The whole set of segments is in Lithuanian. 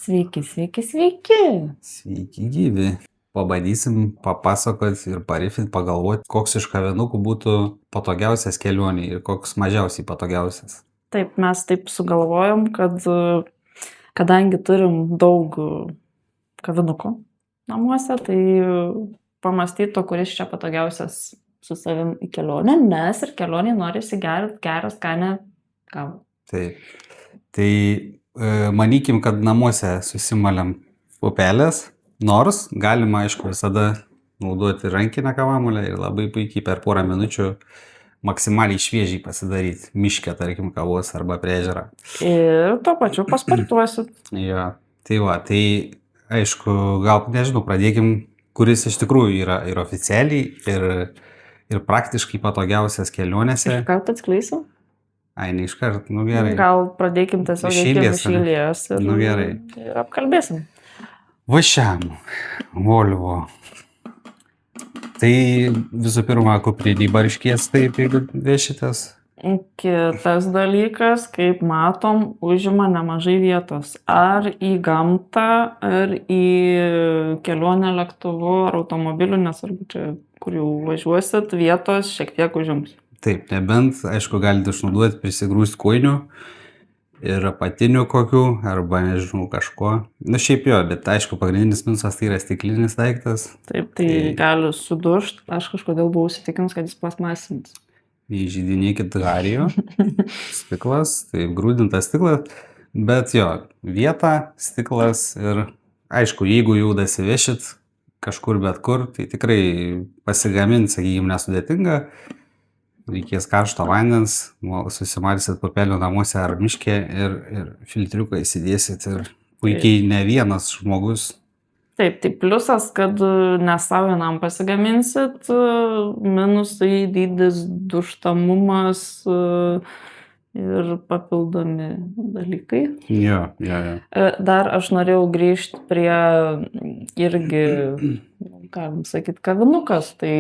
Sveiki, sveiki, sveiki. Sveiki gyvi. Pabandysim papasakoti ir parifint, pagalvoti, koks iš kavinukų būtų patogiausias kelionėje ir koks mažiausiai patogiausias. Taip, mes taip sugalvojom, kad kadangi turim daug kavinukų namuose, tai pamastyto, kuris čia patogiausias su savim į kelionę, nes ir kelionėje norisi gerą skanę kavą. Taip. Tai manykim, kad namuose susimalėm pupelės, nors galima, aišku, visada naudoti rankinę kavamolę ir labai puikiai per porą minučių maksimaliai šviežiai pasidaryti miške, tarkim, kavos arba prie ežero. Ir tuo pačiu pasportuosit. Jo, tai va, tai aišku, gal, nežinau, pradėkim, kuris iš tikrųjų yra ir oficialiai, ir praktiškai patogiausias kelionėse. Ką tu atskleisi? Ai, ne iškart, nu gerai. Gal pradėkim tiesiog Iš eilės, iš eilės ir, Nu gerai. ir apkalbėsim. Važiam, Volvo. Tai visų pirma, kuprinį barškės, taip, jeigu vešitės. Kitas dalykas, kaip matom, užima nemažai vietos. Ar į gamtą, ar į kelionę lėktuvu, ar automobiliu, nesvarbu čia, kur jau važiuosit, vietos šiek tiek užims. Taip, nebent, aišku, galite išnaudoti prisigrūsti kojinių ir apatinių kokių, arba, nežinau, kažko. Nu, šiaip jo, bet aišku, pagrindinis minusas tai yra stiklinis daiktas. Taip, tai gali sudužt. Aš kažkodėl buvau įsitikinus, kad jis plasmasinis. Įžydinėkit hario, stiklas, tai grūdintas stiklas, bet jo, vieta, stiklas ir aišku, jeigu jau dasivešit kažkur bet kur, tai tikrai pasigaminti, sakykime, nesudėtinga. Reikės karšto vandens, susimalsit pupelių namuose ar miške ir filtriuką įsidėsit ir puikiai ne vienas žmogus. Taip, tai pliusas, kad ne savo vienam pasigaminsit, minusai dydis, dužtamumas ir papildomi dalykai. Jo. Dar aš norėjau grįžti prie irgi, galim sakyti, kavinukas, tai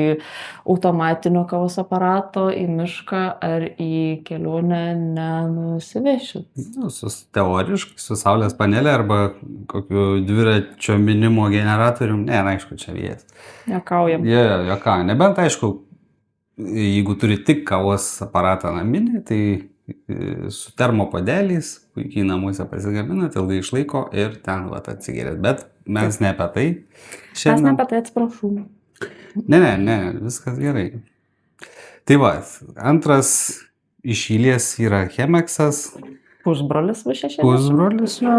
automatinio kavos aparato į mišką ar į kelionę nenusivešit. Nu, teoriškai su saulės panelė arba kokiu dviračio minimo generatorium, ne, aišku, čia vėjas. Juokaujam. Juokaujam. Nebent, aišku, jeigu turi tik kavos aparatą naminį, tai su termopadeliais puikiai namuose pasigaminat, ilgai išlaiko ir ten atsigėrėt. Bet mes ne apie tai. Mes ne apie tai, atsiprašau. Ne, viskas gerai. Tai va, antras iš eilės yra Chemexas. Pusbrolis va šešėlis. Pusbrolis, jo.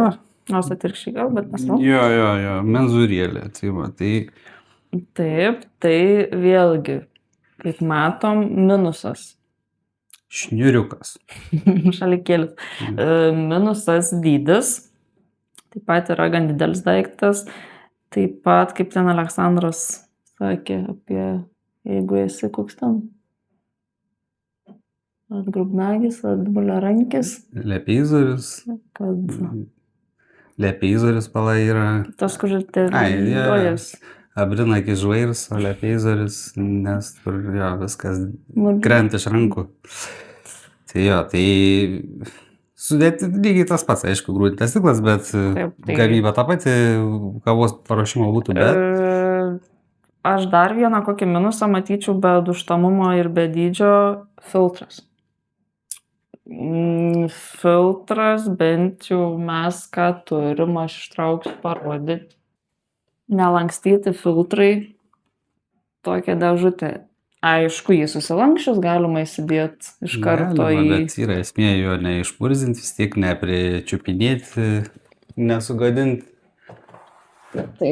Nors atvirkščiai gal, bet nesvarbu. Jo, menzūrėlė. Tai va, tai... Taip, tai vėlgi, kaip matom, minusas. Šniuriukas. Šalikėlis. Minusas dydis. Taip pat yra gan didelis daiktas. Taip pat, kaip ten Aleksandras sakė apie, jeigu esi koks ten. Atgrubnagis, atbuliarankis. Lepeizorius. Kad... Lepeizorius pala yra... Tas, kur teritojas. Abrinakis žvairs, o lepeizorius, nes tur jo, viskas krenta iš rankų. Tai jo, tai sudėti lygiai tas pats, aišku, grūdintas stiklas, bet gamyba ta pati, kavos paruošimo būtų, bet... Aš dar vieną kokį minusą matyčiau be dužtamumo ir be dydžio - filtras. Filtras, bent jau mes ką turim, aš ištrauksiu parodyti. Nelankstyti filtrai, tokia dėžutė. Aišku, jį susilankščius galima įsidėti iš karto galima, bet yra esmė jo neišpurzinti, vis tiek nepričiupinėti, nesugadinti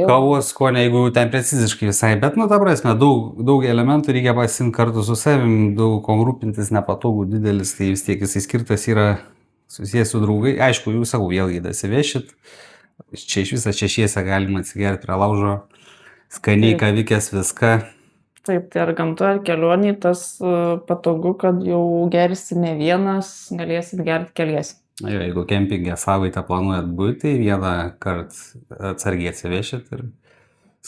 kavos skonio, jeigu ten preciziškai visai. Bet, nu, ta prasme, daug elementų reikia pasiimti kartu su savim, daug kom rūpintis, nepatogu, didelis, tai vis tiek jisai skirtas yra susijęs su draugai. Aišku, jūs savo vėlgi dasivešit. Čia iš visą šešiesę galima atsigerti prie laužo, skaniai kavikės viską. Taip, tai ar gamtoje, ar kelionėje tas patogu, kad jau gersi ne vienas, galėsit gerti keliesi. Jo, jeigu kempingė savaitę planuojat būti, tai vieną kartą atsargiai atsivešit ir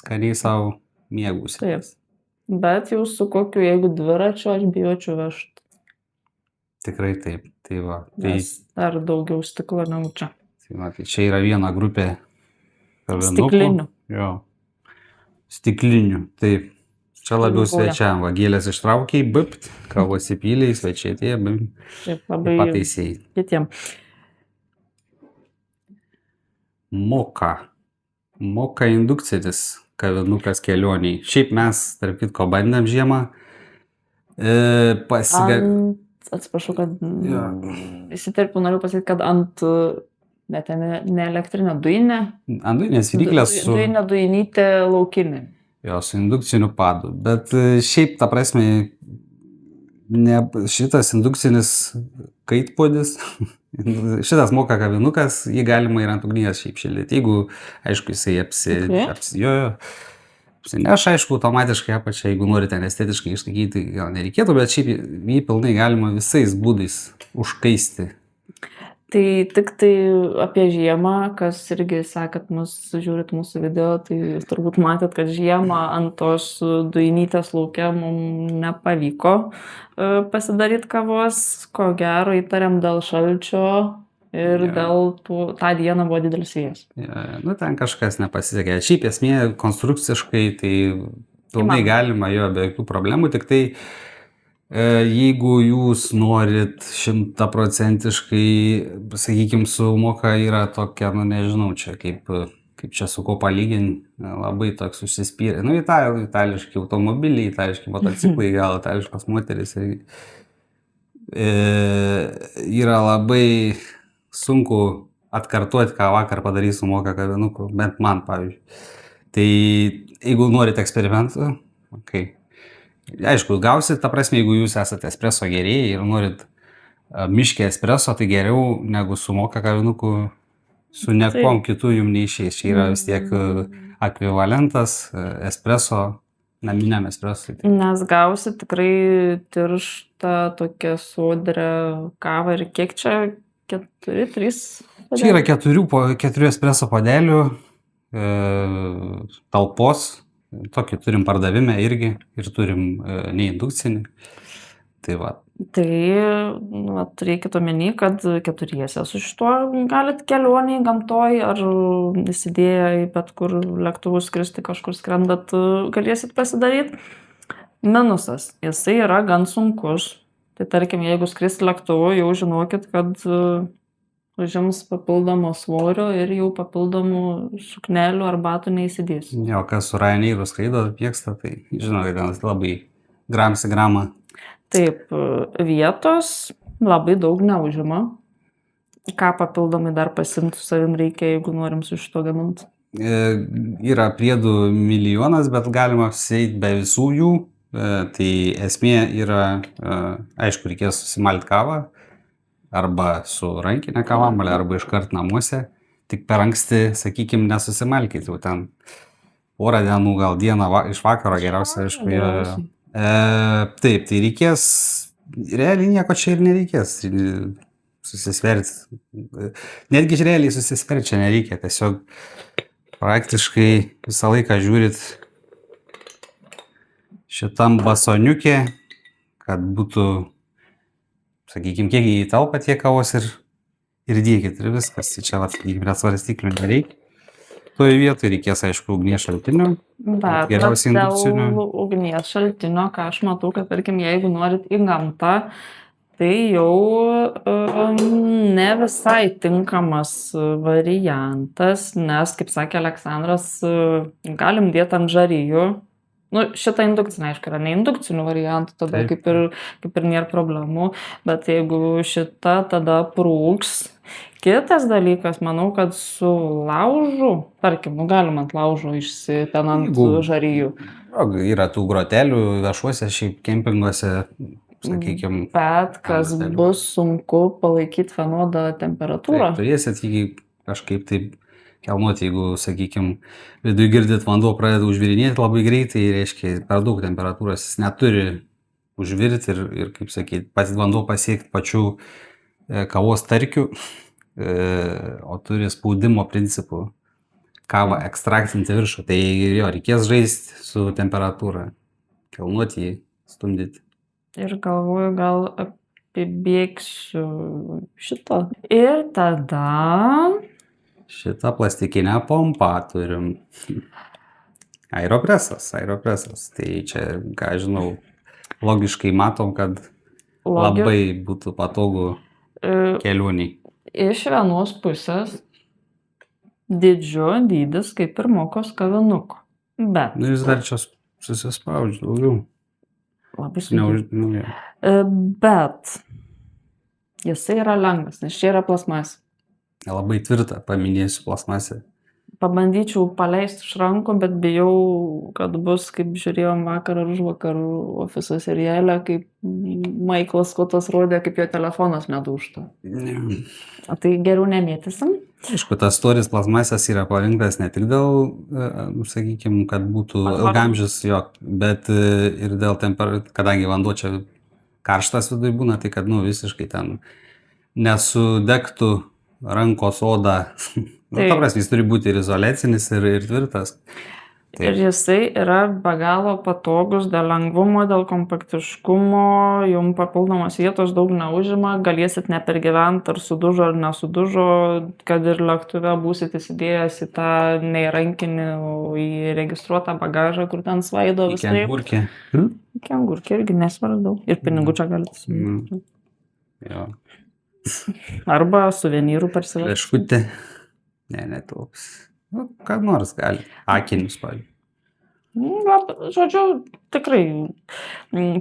skaniai savo mėgusit. Taip, bet jau su kokiu, jeigu dviračiu, aš bijočiau vežti. Tikrai taip, tai va. Nes dar daugiau stiklo negu čia. Tai čia yra viena grupė kavinukų. Stiklinių. Jo. Stiklinių. Taip. Čia labiau Ilgoja. svečiam. Vagėlės ištraukiai, bipt, kavos įpyliai, svečiai tie, bim, Taip, labai pataisėjai. kitiem. Moka. Moka indukcinis kavinukas kelioniai. Šiaip mes, tarp kitko, bandėm žiemą. Atsiprašau, kad Jo. įsiterpiu, noriu pasakyti, kad ant net ne elektrinė dujinė. Andujinės viryklės su... Dujinė dujinytė laukinė. Jo, su indukciniu padu. Bet šiaip, ta prasme, ne, šitas indukcinis kaitpodis, šitas moka kavinukas, jį galima ir ant ugnies šiaip šildyti. Jeigu, aišku, jisai apsineš, aišku, automatiškai apačią, jeigu nori ten estetiškai išlaikyti, gal nereikėtų, bet šiaip jį pilnai galima visais būdais užkaisti. Tai tik tai apie žiemą, kas irgi sekat žiūrit mūsų video, tai jūs turbūt matėt, kad žiemą ant tos dujinytės laukia mums nepavyko pasidaryti kavos, ko gero įtariam dėl šalčio ir dėl tą dieną buvo didelis vėjas. Nu, ten kažkas nepasisekė. Šiaip esmė konstrukciškai, tai pilnai galima jo be jokių problemų, tik tai jeigu jūs norit 100%, sakykime, su moka yra tokia, nu nežinau, čia kaip čia su ko palyginti, labai toks užsispyrė. Nu, itališki automobiliai, itališki motociklai, gal itališkos moteris. Yra labai sunku atkartuoti, ką vakar padarysiu su moka kavinuku, bent man, pavyzdžiui. Tai jeigu norit eksperimentų, aišku, gausit, ta prasme, jeigu jūs esate espreso gerėjai ir norit miškį espreso, tai geriau negu su moka kavinuku, su nekom kitų jums neišeis. Čia yra vis tiek ekvivalentas espreso, naminiam espreso. Nes gausit tikrai tirštą tokią sodrę kavą ir kiek čia 4, 3? Čia yra 4 espreso podelių talpos. Tokį turim pardavime irgi ir turim neindukcinį. Tai va. Tai reikėtų omeny, kad 4 su šituo galit kelionį gamtoj ar įsidėję į bet kur lėktuvus skristi, kažkur skrendat, galėsit pasidaryti. Minusas. Jisai yra gan sunkus. Tai tarkim, jeigu skristi lėktuvu, jau žinokit, kad užims papildomo svorio ir jau papildomų suknelių ar batų neįsidės. Jo, kas su Ryanairu skraido, pėksta, tai žinau, kad labai grams į gramą. Taip, vietos labai daug neužima. Ką papildomai dar pasimti su savim reikia, jeigu norim su šito gaminti? Yra priedų milijonas, bet galima apsieiti be visų jų. Tai esmė yra, aišku, reikės susimalti kavą. Arba su rankinė kavamalė, arba iškart namuose. Tik per anksti, sakykime, nesusimalkit. Jau ten porą dienų, gal dieną iš vakaro geriausia, aišku. Taip, tai reikės, realiai nieko čia ir nereikės susisverti. Netgi realiai susisverti čia nereikia. Tiesiog praktiškai visą laiką žiūrit šitam basoniukė, kad būtų, sakykime, kiek įtalpa tiek kavos ir dėkit ir viskas. Čia, sakykime, net svarstyklių nereikia. Toje vietoje reikės, aišku, ugnies šaltinio. Bet dėl ugnies šaltinio, ką aš matau, kad, tarkim, jeigu norit į gamtą, tai jau ne visai tinkamas variantas, nes, kaip sakė Aleksandras, galim dėti ant žarijų. Nu, šitą indukcinę, aišku, yra neindukcinių variantų, tada kaip ir nėra problemų, bet jeigu šita tada prūks. Kitas dalykas, manau, kad su laužu, tarkim, galima ant laužo ten ant žarijų. Yra tų grotelių viešuose, šiaip kempinguose, sakykime. Bet kas bus sunku palaikyti vienodą temperatūrą. Taip, turėsit jį kažkaip taip kelnuoti, jeigu, sakykime, viduje girdit, vanduo pradeda užvirinėti labai greitai, reiškia, per daug temperatūros jis neturi užvirti ir kaip sakyti, pats vanduo pasiekti pačių kavos starkių, o turi spaudimo principų kavą ekstraktinti viršų. Tai jo, reikės žaisti su temperatūra, kelnuoti jį, stumdyti. Ir galvoju, gal apibėgsiu šito. Ir tada Šitą plastikinę pompą turim. Aeropresas. Tai čia, ką žinau, logiškai matom, kad labai būtų patogu kelioniai. Iš vienos pusės dydis kaip ir Mokos kavinuko. Bet. Nu, jis dar čia susispaudžia daugiau. Labai sunkiai. Bet jisai yra lengvas, nes čia yra plasmasė. Labai tvirta, paminėsiu plasmasę. Pabandyčiau paleisti iš rankų, bet bijau, kad bus, kaip žiūrėjom vakar ar užvakar ofiso serialę, kaip Michaelas Scottas rodė, kaip jo telefonas nedūžta. Tai geriau nemėtysim. Aišku, tas storis plasmasės yra parinktas ne tik dėl, sakykime, kad būtų ilgamžis jo, bet ir dėl temperatūros, kadangi vanduo čia karštas viduje būna, tai kad visiškai ten nesudegtų rankos oda. Ta prasme, jis turi būti ir izoliacinis, ir tvirtas. Taip. Ir jisai yra be galo patogus dėl lengvumo, dėl kompaktiškumo, jums papildomos vietos daug neužima, galėsit nepergyventi, ar sudužo ar nesudužo, kad ir lėktuve būsit įsidėjęs į tą ne į rankinį, į registruotą bagažą, kur ten svaido visai. Iki angurkė irgi nesvarbu. Ir pinigų čia galite sumėti. Jo. Arba suvenyrų parsivežti. Leškutė. Ne toks. Ką nors gali. Akinius, pavyzdžiui. Žodžiu, tikrai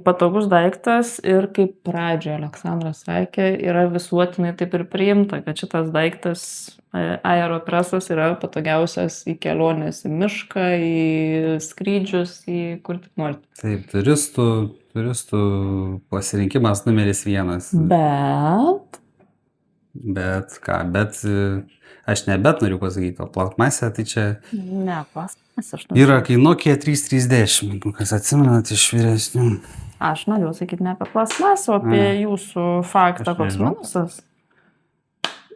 patogus daiktas ir kaip pradžioje Aleksandras sakė, yra visuotinai taip ir priimta, kad šitas daiktas Aeropresas yra patogiausias į keliones į mišką, į skrydžius, į kur tik norite. Taip, turistų pasirinkimas numeris 1. Bet aš noriu pasakyti, o plasmasė tai čia... Ne, plasmasė aš noriu. Yra kai Nokia 3310, kas atsimenat iš vyresnių. Aš noriu sakyti ne apie plasmasę, o apie jūsų faktą, koks minusas.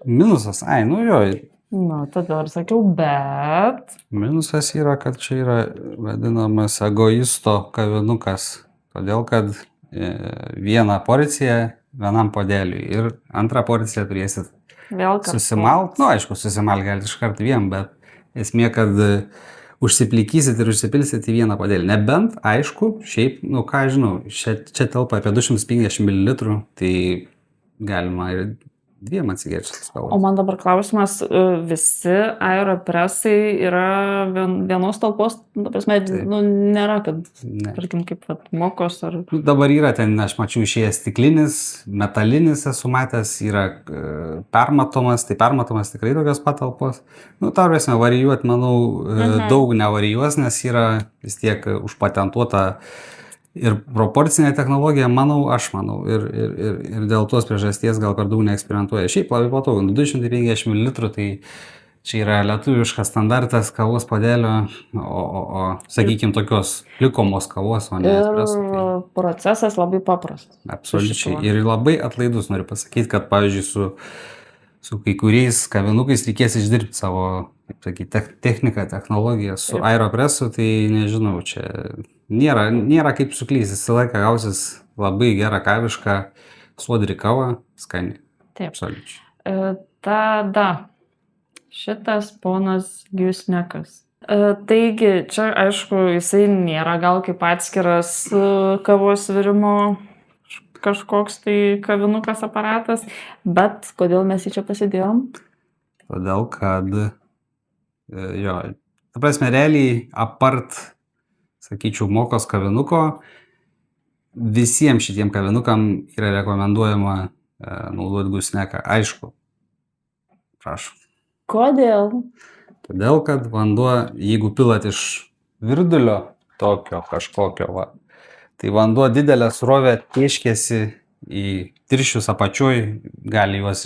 Minusas, jo. Tada ir sakiau, bet... Minusas yra, kad čia yra vadinamas egoisto kavinukas. Todėl, kad vieną porciją vienam podeliui ir antrą porciją turėsit susimalt. Aišku, susimalt galite iš karto vien, bet esmė, kad užsiplykysit ir užsipilsit į vieną podelį. Nebent, aišku, šiaip, ką žinau, čia telpa apie 250 ml, tai galima ir 2 atsigerti. O man dabar klausimas, visi Aeropresai yra vienos talpos, prasme, nėra, kad, tarkim, kaip Mokos ar... Dabar yra ten, aš mačiau, išėjęs stiklinis, metalinis esu matęs, yra permatomas, tai permatomas tikrai tokios patalpos. Tarvėsime varijuoti, manau, daug nevarijuos, nes yra vis tiek užpatentuota ir proporcinė technologija, aš manau, ir dėl tos priežasties gal per daug neeksperimentuoja. Šiaip labai patogu, 250 ml, tai čia yra lietuviškas standartas kavos puodelio, o sakykime, tokios plikomos kavos, o ne espreso. Ir procesas labai paprastas. Absoliučiai. Ir labai atlaidus, noriu pasakyti, kad, pavyzdžiui, su kai kuriais kavinukais reikės išdirbti savo, kaip sakyti, techniką, technologiją. Su Aeropresu, tai nežinau, čia nėra kaip suklysti. Visą laiką gausis labai gerą kavišką, sodri kava, skani. Taip. Absoliučiai. Tada šitas ponas Giusnekas. Taigi, čia aišku, jisai nėra gal kaip atskiras kavos virimo kažkoks tai kavinukas aparatas, bet kodėl mes jį čia pasidėjom? Todėl, kad ta prasme, realiai apart, sakyčiau, Mokos kavinuko, visiems šitiem kavinukam yra rekomenduojama naudoti Giusneką. Aišku. Prašau. Kodėl? Todėl, kad vanduo, jeigu pilat iš virdulio tokio kažkokio, tai vanduo didelę srovę tieškėsi į tirščius apačioj, gali juos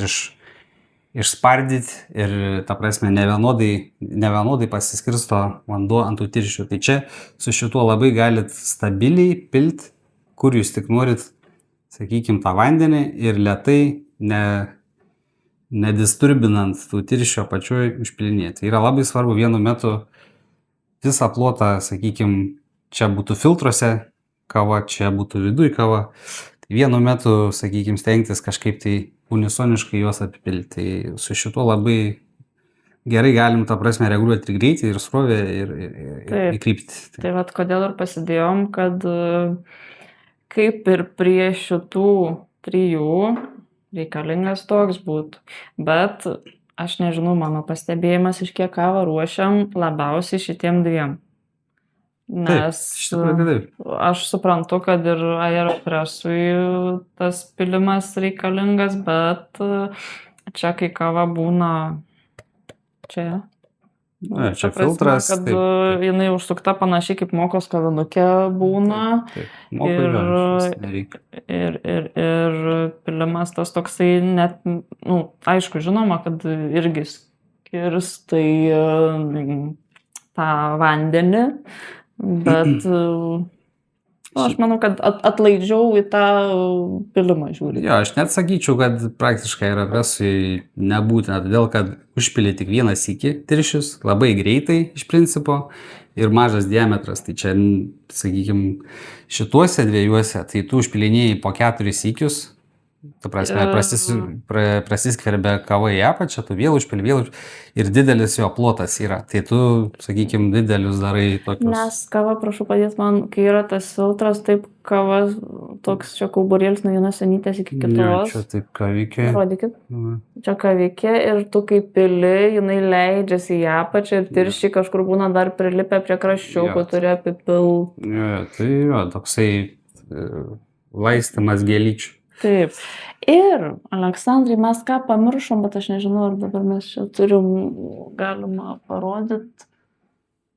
išspardyti ir, ta prasme, nevienodai pasiskirsto vanduo ant tų tirščių. Tai čia su šituo labai galit stabiliai pilti, kur jūs tik norit, sakykime, tą vandenį ir lėtai, nedisturbinant tų tirščių apačioj užpilinėti. Yra labai svarbu vienu metu visą plotą, sakykime, čia būtų filtruose kava, čia būtų viduj kava. Tai vienu metu, sakykime, stengtis kažkaip tai unisoniškai juos apipilti. Tai su šituo labai gerai galim, ta prasme, reguliuoti ir greitį, ir srovę, ir kryptį. Tai vat kodėl ir pasidėjom, kad kaip ir prie šitų 3 reikalingas toks būtų. Bet aš nežinau, mano pastebėjimas, iš kiek kavą ruošiam, labiausiai šitiem 2. Nes iš tikrųjų taip. aš suprantu, kad ir aeropresui tas pilimas reikalingas, bet čia kai kava būna čia. Čia filtras. Kad jinai užsukta panašiai kaip mokos kavinukė būna. Ir pilimas tas toksai net, aišku, žinoma, kad irgi skirs tai tą vandenį, bet aš manau, kad atlaidžiau į tą pilimą žiūri. Jo, aš net sakyčiau, kad praktiškai aeropresui nebūtina, todėl kad užpili tik vieną sykį tirščius, labai greitai iš principo ir mažas diametras. Tai čia, sakykime, šituose 2, tai tu užpilinėjai po 4 sykius, tu prasme, prasiskverbia kava į apačią, tu vėl užpili, ir didelis jo plotas yra. Tai tu, sakykime, didelius darai tokius. Nes kava, prašau padėti man, kai yra tas filtras, taip kava, toks čia kauburėlis nuo vienos senytės iki kitos. Ne, čia taip kavikė. Rodykit. Čia kavikė ir tu kaip pili, jinai leidžiasi į apačią ir tirščiai kažkur būna dar prilipę prie kraščių, kur turi apipil. Tai jo, toksai laistymas gėlyčių. Taip. Ir, Aleksandrai, mes ką pamiršom, bet aš nežinau, ar dabar mes čia turim galima parodyti,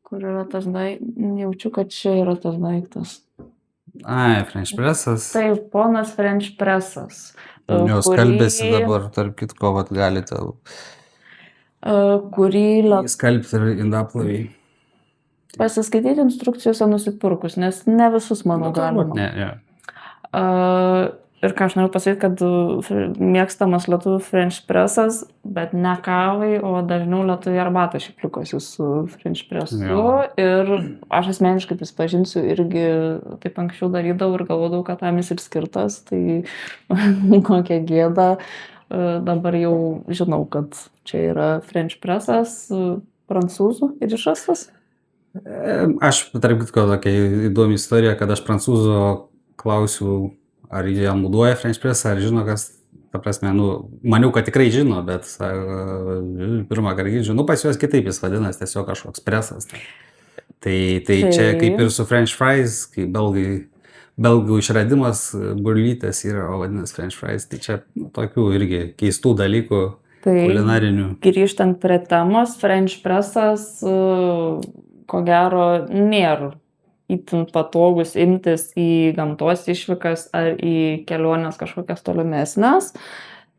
kur yra tas daiktas. Jaučiu, kad čia yra tas daiktas. French pressas. Taip, ponas French pressas. Jos kalbėsi dabar, tarp kitko, vat galite. Kurį skalbti ir indaplovį. Pasiskaityti instrukcijose nusipirkus, nes ne visus mano galima. Ir ką aš noriu pasakyti, kad mėgstamas lietuvių French pressas, bet ne kavai, o dažniau lietuvių arbatą šiaip likosi su French pressu. Ir aš asmeniškai prisipažinsiu, irgi taip anksčiau darydavau ir galvodavau, kad tam jis ir skirtas, tai kokia gėda. Dabar jau žinau, kad čia yra French pressas, prancūzų ir išrastas. Aš, tarp kitko, tokia įdomi istorija, kad aš prancūzo klausiu, ar jie naudoja French pressą, ar žino, kas, ta prasme, maniau, kad tikrai žino, bet pirmą kartą žinau, pas juos kitaip jis vadinasi, tiesiog kažkoks presas. Tai čia kaip ir su French fries, kai belgų išradimas burlytės yra, o vadinasi French fries, tai čia tokių irgi keistų dalykų kulinarinių. Grįžtant prie temos, French pressas, ko gero, nėra itin patogus imtis į gamtos išvykas ar į keliones kažkokias tolimesnes.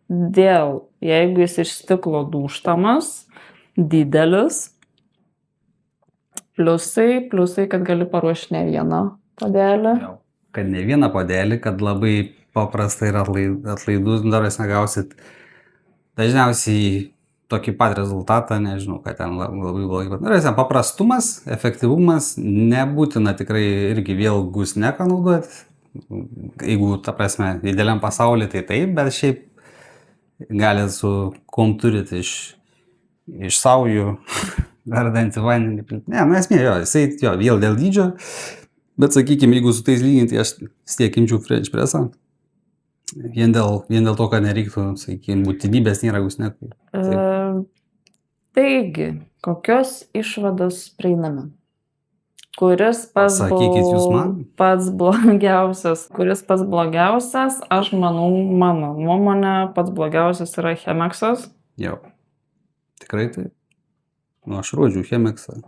Jeigu jis iš stiklo dūžtamas, didelis, pliusai, kad gali paruošti ne vieną puodelį. Kad ne vieną puodelį, kad labai paprastai ir atlaidus daras negausit. Dažniausiai tokį pat rezultatą, nežinau, kad ten labai blogai. Paprastumas, efektyvumas, nebūtina tikrai irgi vėl gusneką naudoti. Jeigu, ta prasme, dideliam pasaulyje, tai taip, bet šiaip galit su kuom turit iš saujų verdantį vandenį. Esmė, jisai vėl dėl dydžio, bet sakykime, jeigu su tais lyginti, aš tiek imčiau French pressą. Vien dėl to, kad nereiktų, sakykime, būtinybės nėra gusnekui. Taigi, kokios išvados prieiname? Kuris pats blogiausias? Aš manau, mano nuomonė, pats blogiausias yra Chemexas. Jau, tikrai taip. Aš rodžiu Chemexą.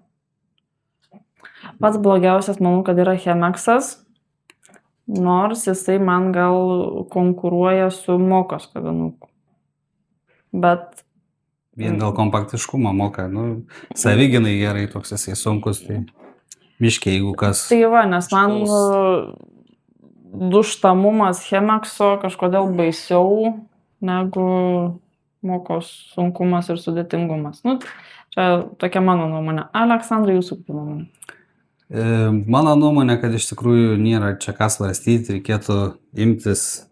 Pats blogiausias, manau, kad yra Chemexas. Nors jisai man gal konkuruoja su mokos kavinuku. Bet... Vien dėl kompaktiškumo moka, saviginai gerai toks jisai sunkus, tai miškiai, jeigu kas... Tai va, nes man duštamumas Chemexo kažkodėl baisiau negu mokos sunkumas ir sudėtingumas. Čia tokia mano nuomonė. Aleksandrai, jūsų nuomonė? Mano nuomonė, kad iš tikrųjų nėra čia ką svarstyti, reikėtų imtis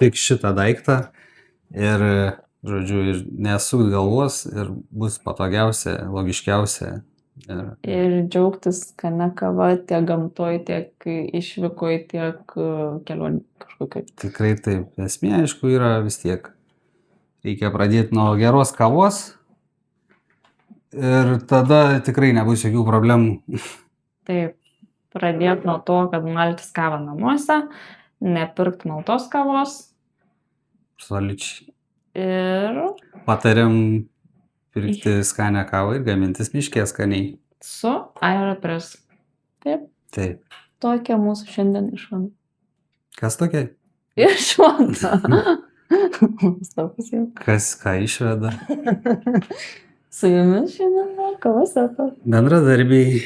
tik šitą daiktą ir žodžiu, ir nesukt galvos ir bus patogiausia, logiškiausia. Ir džiaugtis skania kava tiek gamtoj, tiek išvykoj, tiek kelionė kažkokia. Tikrai taip. Esmė, aišku, yra vis tiek. Reikia pradėti nuo geros kavos ir tada tikrai nebus jokių problemų. Taip, pradėti nuo to, kad maltis kavą namuose, nepirkt maltos kavos. Absoliučiai. Ir Patariam pirkti skanią kavą ir gamintis miške skaniai. su Aeropress. Taip, Taip. tokia mūsų šiandien išvada. Kas tokia? Išvada. Stopus jau. Kas ką išveda? Su jumis šiandien buvo Kavasetas. Bendradarbiai.